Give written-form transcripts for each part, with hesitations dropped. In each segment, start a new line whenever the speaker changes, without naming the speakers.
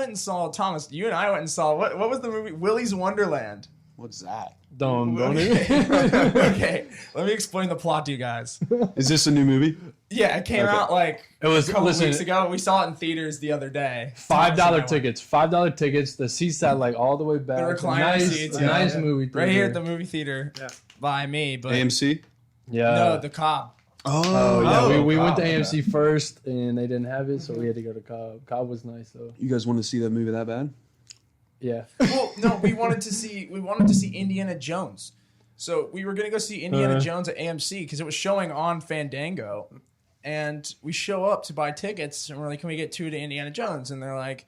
went and saw Thomas. You and I went and saw what was the movie? Willy's Wonderland.
What's that?
Don't
Okay.
it?
Okay, let me explain the plot to you guys.
Is this a new movie?
Yeah, it came out like
It was
a couple
listen,
weeks ago. We saw it in theaters the other day.
$5 tickets. $5 tickets. The seats sat like all the way back.
The recliner seats, yeah.
Nice movie theater.
Right here at the movie theater by me. But
AMC?
Yeah.
no, the Cobb.
Oh yeah, we went to
Cobb.
AMC first, and they didn't have it, so we had to go to Cobb. Cobb was nice though.
You guys want to see that movie that bad?
Yeah.
Well, no, we wanted to see Indiana Jones. So we were gonna go see Indiana Jones at AMC because it was showing on Fandango, and we show up to buy tickets, and we're like, "Can we get 2 to Indiana Jones?" And they're like,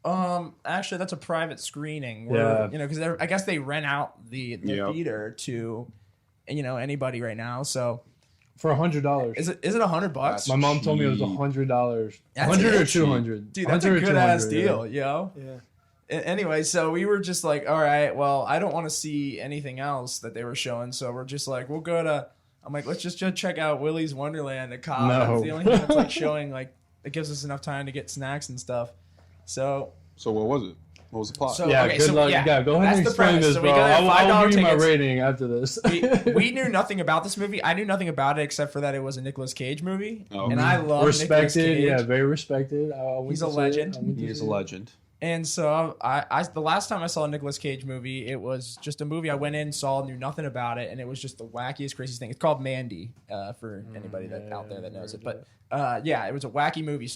actually, that's a private screening.
Yeah.
You know, because I guess they rent out the theater to, anybody right now. So
For $100.
is it $100?
My mom told me it was $100.
That's
100 or
cheap.
200.
Dude, that's a
100 or
good ass
200,
deal, yo.
Yeah.
Anyway, so we were just like, all right, well, I don't want to see anything else that they were showing, so we're just like, we'll go to. I'm like, let's just check out Willy's Wonderland at Cobb.
No.
That's the only thing that's like showing, like, it gives us enough time to get snacks and stuff. So
what was it? What was the plot?
So-
Yeah,
okay,
good
so,
luck.
yeah,
Yeah, go ahead
that's
and
the
explain
premise.
this,
So we
bro.
go there,
I'll give you my
$5
rating after this.
we knew nothing about this movie. I knew nothing about it except for that it was a Nicolas Cage movie,
Oh.
and I love Nicolas
Respected,
Cage.
yeah, very respected.
He's a legend.
He is a legend.
And so I the last time I saw a Nicolas Cage movie, it was just a movie I went in, saw, knew nothing about it, and it was just the wackiest, craziest thing. It's called Mandy, for anybody out there that knows it. But it was a wacky movie.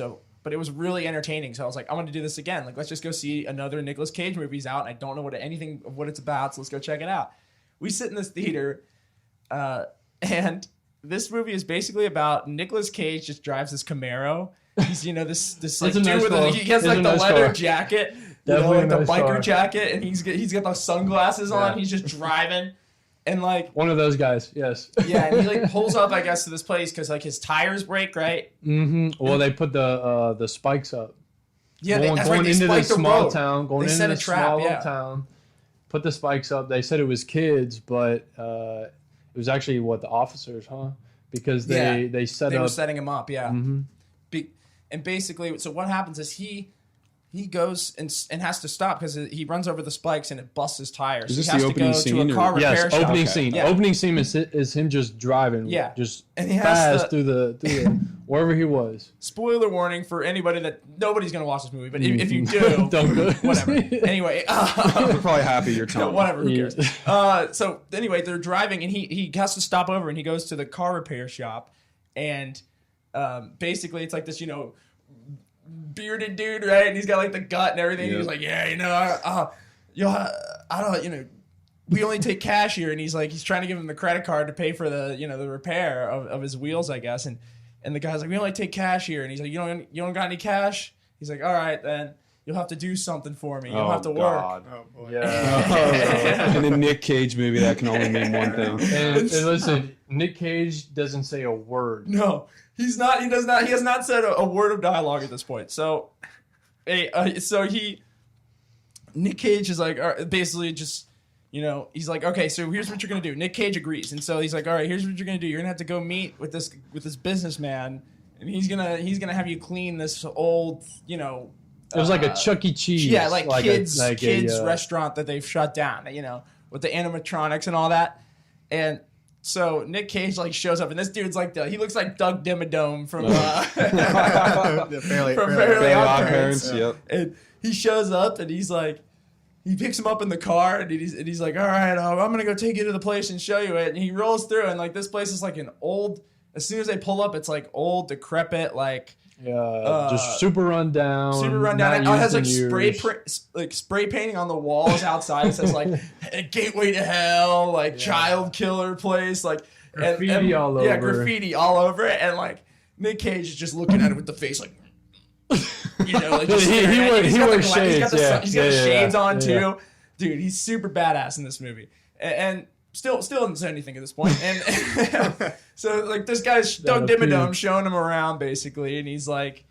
But it was really entertaining. So I was like, I want to do this again. Like, let's just go see another Nicolas Cage movie's out. And I don't know anything of what it's about, so let's go check it out. We sit in this theater, and this movie is basically about Nicolas Cage just drives this Camaro. He's this like
It's a nice
dude
car.
he has like
It's
the
a nice
leather
car.
jacket,
Definitely
like the
a nice
biker
car.
jacket, and he's got the sunglasses on.
Yeah.
He's just driving, and like
One of those guys, yes.
yeah, and he like pulls up, I guess, to this place because like his tires break, right?
Mm-hmm. Well, they put the spikes up.
Yeah,
going
that's right. They
into the
spiked the
small
road.
town, going
They
into
set
the
a trap,
small
yeah.
town. Put the spikes up. They said it was kids, but it was actually the officers, huh? Because they set
they
up.
were setting him up, yeah.
Mhm.
And basically, so what happens is he goes and has to stop because he runs over the spikes and it busts his tires.
Is this
he has
the
to
opening
go to
scene
a
or-
car repair
Yes,
shop.
opening
Okay.
scene.
Yeah.
Opening scene is him just driving.
Yeah.
Just
And he has
fast
to-
through the wherever he was.
Spoiler warning for anybody that nobody's gonna watch this movie, but if you do,
Don't go.
whatever. Anyway,
They're probably happy you're telling.
whatever. Who
Yeah.
cares? So anyway, they're driving and he has to stop over and he goes to the car repair shop, and basically it's like this, bearded dude, right? And he's got like the gut and everything.
Yeah.
He's like, I don't, we only take cash here. And he's trying to give him the credit card to pay for the, the repair of his wheels, I guess. And the guy's like, we only take cash here. And he's like, you don't got any cash? He's like, all right, then you'll have to do something for me. You'll have to work.
God.
Oh boy.
Yeah.
In a Nick Cage movie, that can only mean one thing.
and listen, Nick Cage doesn't say a word.
No, he's not. He does not. He has not said a word of dialogue at this point. So, Nick Cage is like basically just, he's like, okay, so here's what you're gonna do. Nick Cage agrees, and so he's like, all right, here's what you're gonna do. You're gonna have to go meet with this businessman, and he's gonna have you clean this old,
It was like a Chuck E. Cheese.
yeah, like kids
a
restaurant that they've shut down, with the animatronics and all that. And so Nick Cage shows up, and this dude's he looks like Doug Dimmadome from
Fairly
Fairly Odd
Parents.
Parents.
Yep.
And he shows up, and he's like, he picks him up in the car, and he's like, all right, I'm gonna go take you to the place and show you it. And he rolls through, and this place is like an old. As soon as they pull up, it's like old, decrepit,
just super run down.
super run down. It has spray painting on the walls outside. It says "Gateway to Hell," child killer place,
Graffiti all
Yeah,
over.
graffiti all over it, and Nick Cage is just looking at it with the face just staring at it.
He wears shades.
He's got the shades on too,
yeah.
dude. He's super badass in this movie, and still doesn't say anything at this point. And so this guy's Doug Dimmadome showing him around basically, and he's like,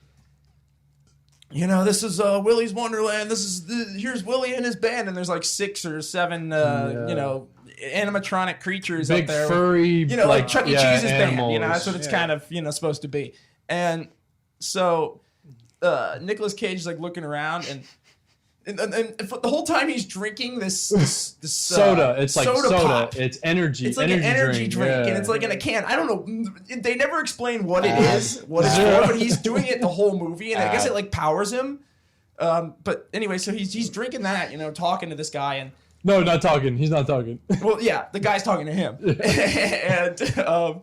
this is Willy's Wonderland. Here's Willy and his band, and there's 6 or 7 animatronic creatures
Big
up there,
furry,
like Chuck E. Cheese's
animals.
band. That's what it's kind of supposed to be. And so Nicolas Cage is looking around, and and for the whole time he's drinking this
soda. It's like soda.
Pop.
It's energy.
It's like an energy drink,
yeah.
and it's like in a can. I don't know. They never explain what it is, what it's for, but he's doing it the whole movie, and I guess it like powers him. But anyway, so he's drinking that, talking to this guy, and
no, not talking. He's not talking.
well, yeah, the guy's talking to him, and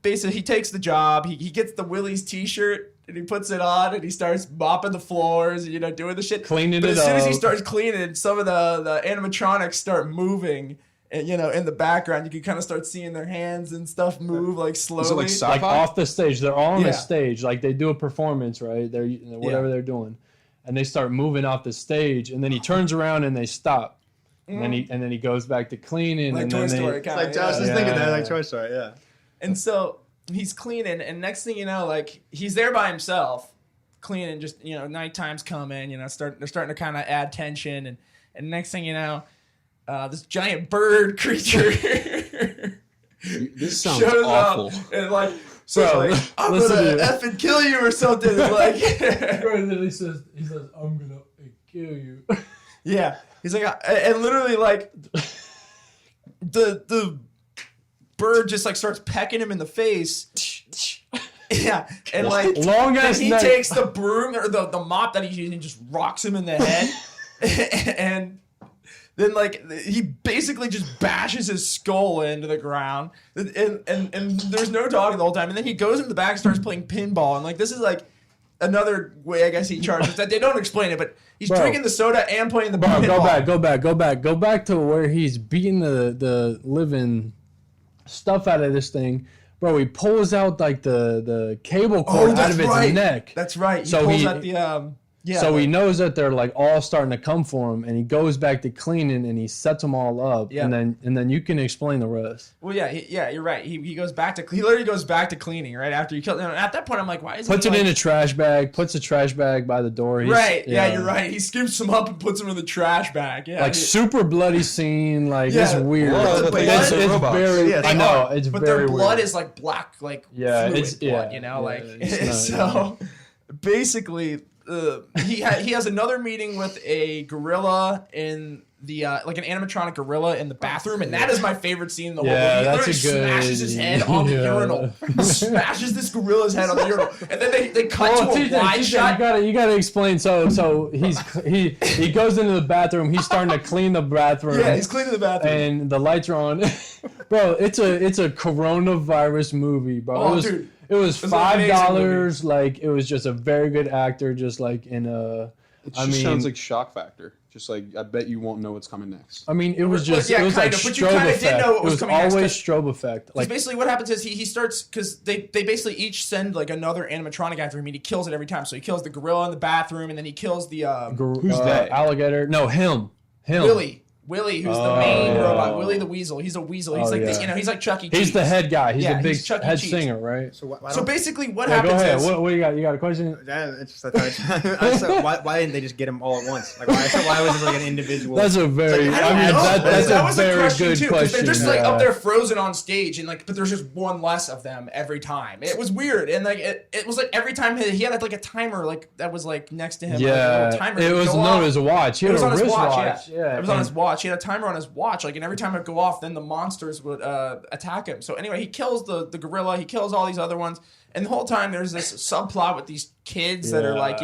basically he takes the job. He gets the Willy's T-shirt. And he puts it on and he starts mopping the floors, and, doing the shit.
Cleaning
but
it
as soon as he
up.
starts cleaning, some of the animatronics start moving. And, in the background, you can kind of start seeing their hands and stuff move, like, slowly.
Is it like sci-fi?
Like off the stage. They're all on
Yeah.
the stage. Like they do a performance, right? They're whatever they're doing. And they start moving off the stage. And then he turns around and they stop. And then he goes back to cleaning.
Like
and
Toy
then
Story,
It's
kind
like I was just thinking that, like Toy Story, yeah.
And so he's cleaning, and next thing you know, like, he's there by himself, cleaning, just, nighttime's coming, they're starting to kind of add tension, and next thing you know, this giant bird creature
This sounds
shows
awful.
up, and like,
Bro,
I'm
listen
gonna
to
F and kill you or something, and like,
he says, I'm gonna kill you.
yeah, he's like, and literally, like, the bird just like starts pecking him in the face. Yeah, and like
Long ass
he
neck.
takes the broom or the mop that he's using and just rocks him in the head, and then like he basically just bashes his skull into the ground, and there's no talking the whole time, and then he goes in the back and starts playing pinball, and like this is like another way I guess he charges that they don't explain it, but he's drinking the soda and playing the pinball.
Go back to where he's beating the living stuff out of this thing. Bro, he pulls out like the cable cord out of its neck.
That's right. He
So
pulls
he-
out the
So he knows that they're like all starting to come for him, and he goes back to cleaning and he sets them all up.
Yeah.
And then you can explain the rest.
Well, yeah, you're right. He goes back to he literally goes back to cleaning right after he killed. And at that point, I'm like, why is
Puts
he
it
like,
in a trash bag. Puts a trash bag by the door.
right? Yeah, you're right. He scoops him up and puts him in the trash bag. Yeah,
Like super bloody scene. Like
Yeah.
it's weird.
Blood,
It's,
but
it's,
they're robots.
very.
Yeah,
I
they
know.
are.
It's
but
very
their blood
weird.
is like black, like
Yeah,
fluid
it's-
blood.
yeah,
Like
it's not-
so. Basically, he has another meeting with a gorilla in the like an animatronic gorilla in the bathroom, and that is my favorite scene in the whole movie. He
that's
literally
a good.
smashes his head on the urinal, smashes this gorilla's head on the urinal, and then they cut to a wide shot.
You gotta explain. So he goes into the bathroom. He's starting to clean the bathroom.
Yeah, he's cleaning the bathroom.
and the lights are on. Bro, it's a coronavirus movie, bro.
Oh,
it was
dude.
it was
It was an amazing
$5. Like it was just a very good actor, just like in a.
It just sounds like Shock Factor. Just like I bet you won't know what's coming next.
I mean, it was
Well,
just
yeah,
it was like
kind of, but you
strobe
kinda
effect.
did know what was
it was
coming next,
always
'cause-
strobe effect.
Because
Like
basically what happens is he starts, because they basically each send like another animatronic after him, and he kills it every time. So he kills the gorilla in the bathroom, and then he kills the
Who's they?
alligator? No, him.
Willy, who's the main
Oh.
robot. Willy the Weasel. He's a weasel. He's
Oh,
like
yeah.
he's like Chuck E. Cheese.
He's the head guy. He's
Yeah,
the big
he's Chuck E.
head
Cheese.
singer, right?
So why
So basically what
Yeah, go
happens
ahead.
is
What do you got? You got a question?
it's just so why didn't they just get them all at once? Like why was it like an individual?
That's a very.
I don't
I mean,
know.
that's
that
a
was
very
the question
good
too, 'cause
question.
they're just like
yeah.
up there frozen on stage, and like, but there's just one less of them every time. It was weird, and like it was like every time he had like a timer like that was like next to him. like, a
Yeah,
little timer
it
would
was
go
known
off.
as a watch. He
It
had
was
a
on his watch,
wristwatch.
yeah. It was on
and-
his watch. He had a timer on his watch, like, and every time it would go off, then the monsters would attack him. So anyway, he kills the gorilla. He kills all these other ones, and the whole time there's this subplot with these kids that are like,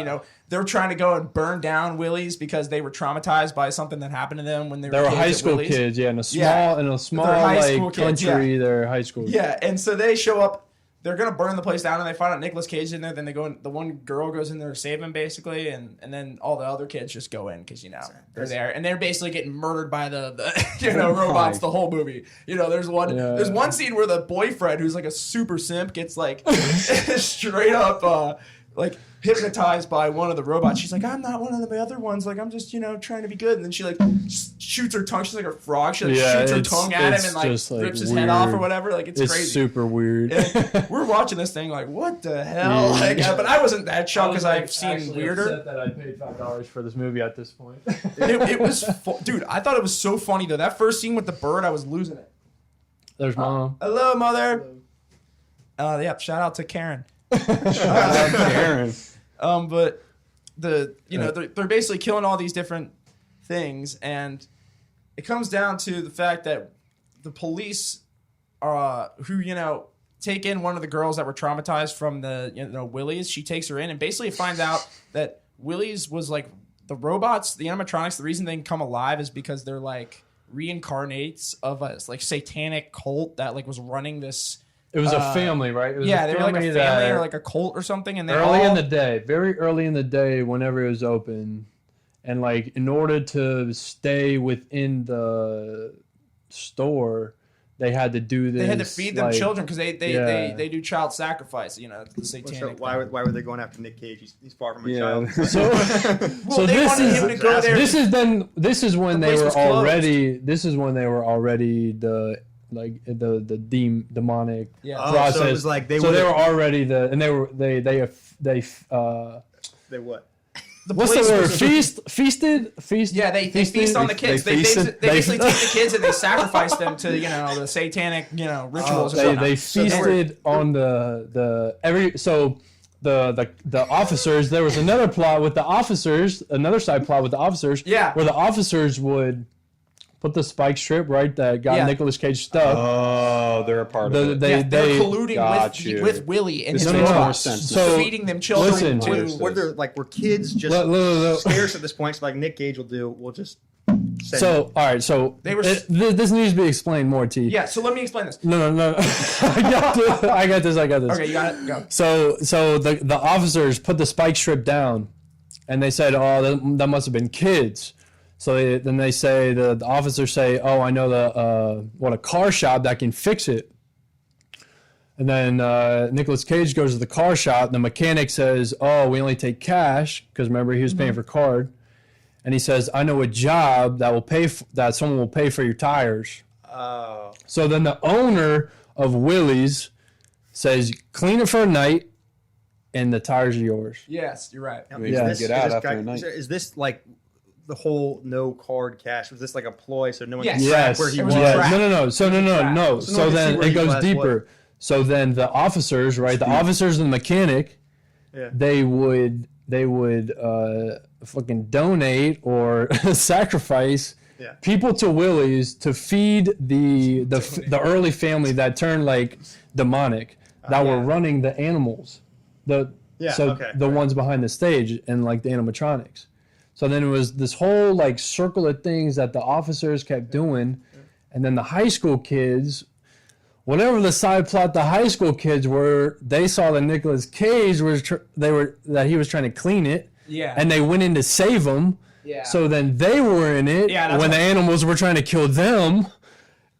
they're trying to go and burn down Willys because they were traumatized by something that happened to them when they were
They were
kids
high
at
school
Willys.
kids, yeah, in a
Yeah.
small
high
like
school kids,
country. They're high school.
Yeah, and so they show up. They're gonna burn the place down, and they find out Nicolas Cage in there. Then they go in. The one girl goes in there to save him, basically, and then all the other kids just go in because they're there, and they're basically getting murdered by the robots the whole movie. There's one scene where the boyfriend, who's like a super simp, gets like straight up like hypnotized by one of the robots. She's like, I'm not one of the other ones. Like, I'm just trying to be good. And then she like shoots her tongue. She's like a frog. She like shoots her tongue at him and like
just,
rips his head off or whatever. Like it's crazy.
Super weird.
And we're watching this thing like, what the hell? Like, but I wasn't that shocked because I've seen
actually
weirder.
upset that I paid $5 for this movie at this point.
It was, dude. I thought it was so funny though. That first scene with the bird, I was losing it.
There's mom.
Hello, mother. Yeah. Shout out to Karen.
Karen.
But they're basically killing all these different things, and it comes down to the fact that the police, who take in one of the girls that were traumatized from the Willy's. She takes her in and basically finds out that Willy's was like the robots, the animatronics. The reason they can come alive is because they're like reincarnates of a like satanic cult that like was running this.
It was a family, right? It was
They were like a family or like a cult or something. And they
very early in the day, whenever it was open, and like in order to stay within the store, they had to do this.
They had to feed them children because they do child sacrifice. The satanic.
So why were they going after Nick Cage? He's far from a child.
So
they wanted him to go there.
This is when they were already. This is when they were already the demonic process.
So it was like they were
already they
what?
What's the word? Feast?
Yeah, they feast on the kids. They basically take the kids and they sacrifice them to the satanic rituals.
They feasted on the officers. There was another plot with the officers, another side plot with the officers.
Yeah,
where the officers would put the spike strip that got Nicolas Cage stuck.
Oh, they're a part of it.
They're colluding with Willy and his
sense.
So
feeding them children.
Were kids just scarce at this point? So like Nick Cage will just.
All right. So this needs to be explained more, T.
Yeah. So let me explain this.
No. I got this.
Okay, you got it. Go.
So the officers put the spike strip down, and they said, "Oh, that must have been kids." So then the officers say, "Oh, I know a car shop that can fix it." And then Nicolas Cage goes to the car shop. The mechanic says, "Oh, we only take cash," because remember he was paying for card. And he says, "I know a job that someone will pay for your tires."
Oh.
So then the owner of Willy's says, "Clean it for a night, and the tires are yours."
Yes, you're right.
Get out after a night.
Is this like the whole no card cash? Was this like a ploy so no one can
Yes.
track where he was?
No. So no. So then it goes deeper.
What?
So then the officers, right? The officers and the mechanic, they would fucking donate or sacrifice people to Willy's to feed the early family that turned like demonic that were running the animals, the ones behind the stage and like the animatronics. So then it was this whole like circle of things that the officers kept doing, and then the high school kids, whatever the side plot the high school kids were, they saw that Nicolas Cage that he was trying to clean it.
Yeah.
And they went in to save him.
Yeah.
So then they were in it when the animals were trying to kill them.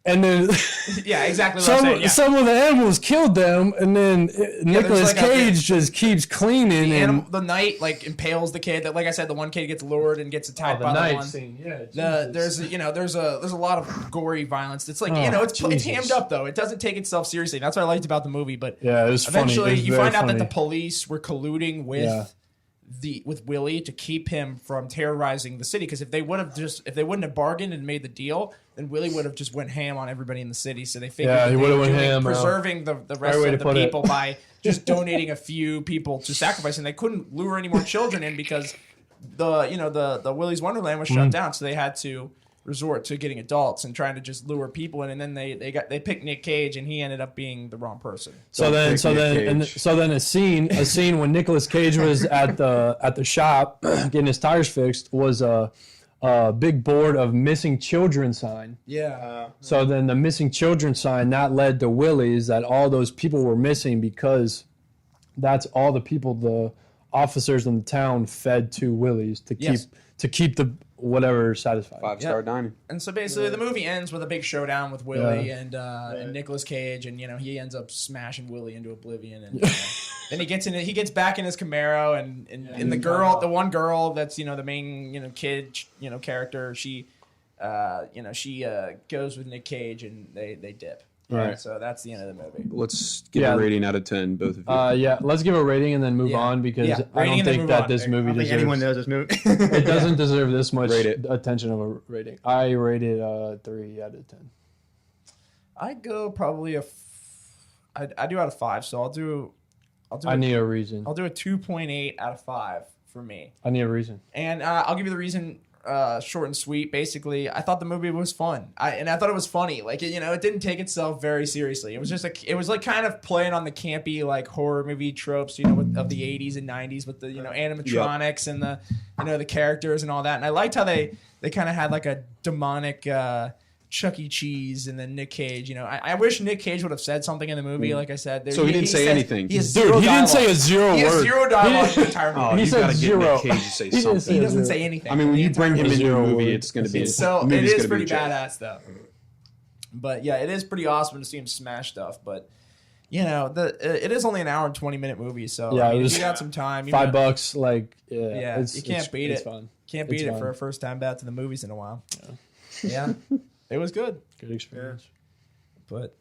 And then
exactly what I'm saying. Yeah.
Some of the animals killed them, and then Nicolas Cage just keeps cleaning.
The knight like impales the kid. That, like I said, the one kid gets lured and gets attacked by the one.
Scene.
There's a lot of gory violence. It's like it's hammed up though. It doesn't take itself seriously. That's what I liked about the movie. But
it was
eventually
funny.
you find out that the police were colluding with Willy to keep him from terrorizing the city. Because if they wouldn't have bargained and made the deal, then Willy would have just went ham on everybody in the city. So they figured
he would have went ham,
preserving the rest of the people by just donating a few people to sacrifice, and they couldn't lure any more children in because the Willy's Wonderland was shut down. So they had to resort to getting adults and trying to just lure people in, and then they picked Nick Cage, and he ended up being the wrong person.
So then a scene when Nicolas Cage was at the shop getting his tires fixed was a big board of missing children sign.
Yeah.
So then the missing children sign that led to Willy's, that all those people were missing because that's all the people the officers in the town fed to Willy's to keep the whatever satisfied.
5-star dining.
And so basically the movie ends with a big showdown with Willy and Nicolas Cage, and he ends up smashing Willy into oblivion, and then he gets back in his Camaro, and the one girl that's the main kid character, she goes with Nick Cage, and they dip.
Right.
So that's the end of the movie.
Let's give a rating out of 10, both of you.
Let's give a rating and then move on because I don't think that this movie deserves.
Anyone knows this movie.
It doesn't deserve this much attention of a rating. I rate it 3 out of 10.
I go probably I do out of 5. So I'll do.
I need a reason.
I'll do a 2.8 out of 5 for me.
I need a reason.
And I'll give you the reason short and sweet. Basically, I thought the movie was fun. I thought it was funny. Like, it didn't take itself very seriously. It was just it was like kind of playing on the campy like horror movie tropes, of the 80s and 90s with the animatronics and the the characters and all that. And I liked how they kind of had like a demonic Chuck E. Cheese and then Nick Cage. I wish Nick Cage would have said something in the movie. Like I said,
so he didn't say anything.
He has
Dude,
zero
he
dialogue.
didn't say a zero word.
He has zero dialogue in the entire movie.
Oh,
He
you
said
gotta
zero.
get Nick Cage to say
He didn't
something.
say
He doesn't say anything.
I mean, when you bring him into a
Zero
movie,
word.
it's going to be
So
the
it
movie's
is
gonna be
pretty
a joke.
badass though. But yeah, it is pretty awesome to see him smash stuff. But it is only an hour and 20-minute movie, so
Yeah, it
if
was
you got some time,
$5, like
yeah, you can't beat
it's
it.
Fun.
Can't beat
It's
it
fun.
for a first time back to the movies in a while. Yeah, it was good.
Good experience.
But